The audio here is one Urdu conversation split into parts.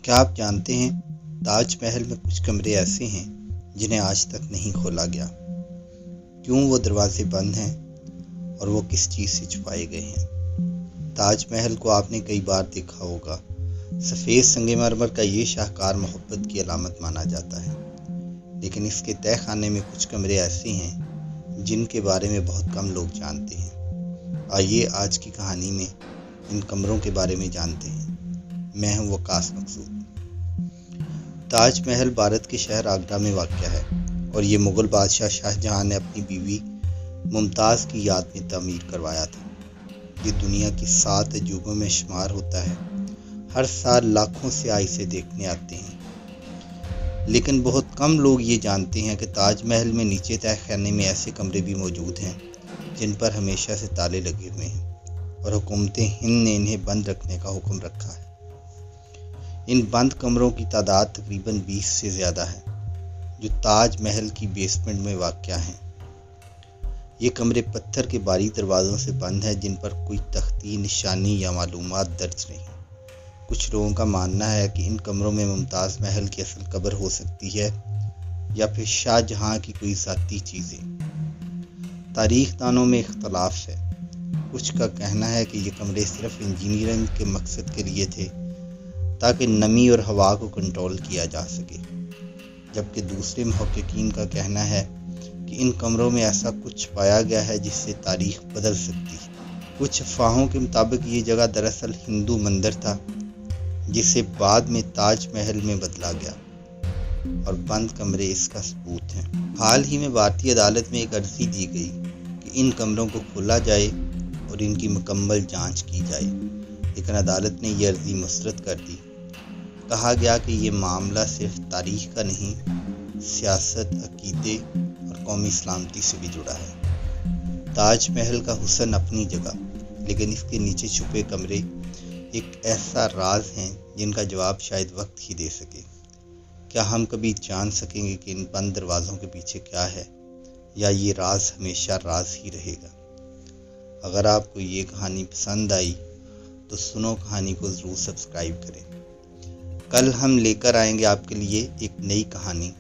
کیا آپ جانتے ہیں تاج محل میں کچھ کمرے ایسے ہیں جنہیں آج تک نہیں کھولا گیا؟ کیوں وہ دروازے بند ہیں اور وہ کس چیز سے چھپائے گئے ہیں؟ تاج محل کو آپ نے کئی بار دیکھا ہوگا۔ سفید سنگ مرمر کا یہ شاہکار محبت کی علامت مانا جاتا ہے، لیکن اس کے تہہ خانے میں کچھ کمرے ایسے ہیں جن کے بارے میں بہت کم لوگ جانتے ہیں۔ آئیے آج کی کہانی میں ان کمروں کے بارے میں جانتے ہیں۔ میں ہوں وقاص مقصود۔ تاج محل بھارت کے شہر آگرہ میں واقع ہے اور یہ مغل بادشاہ شاہ جہاں نے اپنی بیوی ممتاز کی یاد میں تعمیر کروایا تھا۔ یہ دنیا کی 7 عجوبوں میں شمار ہوتا ہے۔ ہر سال لاکھوں سیاح اسے دیکھنے آتے ہیں، لیکن بہت کم لوگ یہ جانتے ہیں کہ تاج محل میں نیچے تہہ خانے میں ایسے کمرے بھی موجود ہیں جن پر ہمیشہ سے تالے لگے ہوئے ہیں اور حکومت ہند نے انہیں بند رکھنے کا حکم رکھا ہے۔ ان بند کمروں کی تعداد تقریباً 20 سے زیادہ ہے جو تاج محل کی بیسمنٹ میں واقع ہیں۔ یہ کمرے پتھر کے بھاری دروازوں سے بند ہیں جن پر کوئی تختی، نشانی یا معلومات درج نہیں۔ کچھ لوگوں کا ماننا ہے کہ ان کمروں میں ممتاز محل کی اصل قبر ہو سکتی ہے یا پھر شاہ جہاں کی کوئی ذاتی چیزیں۔ تاریخ دانوں میں اختلاف ہے۔ کچھ کا کہنا ہے کہ یہ کمرے صرف انجینئرنگ کے مقصد کے لیے تھے تاکہ نمی اور ہوا کو کنٹرول کیا جا سکے، جبکہ دوسرے محققین کا کہنا ہے کہ ان کمروں میں ایسا کچھ پایا گیا ہے جس سے تاریخ بدل سکتی ہے۔ کچھ افواہوں کے مطابق یہ جگہ دراصل ہندو مندر تھا جسے بعد میں تاج محل میں بدلا گیا، اور بند کمرے اس کا ثبوت ہیں۔ حال ہی میں بھارتی عدالت میں ایک عرضی دی گئی کہ ان کمروں کو کھولا جائے اور ان کی مکمل جانچ کی جائے، لیکن عدالت نے یہ عرضی مسترد کر دی۔ کہا گیا کہ یہ معاملہ صرف تاریخ کا نہیں، سیاست، عقیدے اور قومی سلامتی سے بھی جڑا ہے۔ تاج محل کا حسن اپنی جگہ، لیکن اس کے نیچے چھپے کمرے ایک ایسا راز ہیں جن کا جواب شاید وقت ہی دے سکے۔ کیا ہم کبھی جان سکیں گے کہ ان بند دروازوں کے پیچھے کیا ہے، یا یہ راز ہمیشہ راز ہی رہے گا؟ اگر آپ کو یہ کہانی پسند آئی تو سنو کہانی کو ضرور سبسکرائب کریں۔ کل ہم لے کر آئیں گے آپ کے لیے ایک نئی کہانی،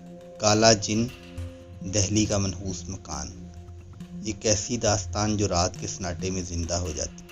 کالا جن، دہلی کا منحوس مکان۔ ایک ایسی داستان جو رات کے سناٹے میں زندہ ہو جاتی ہے۔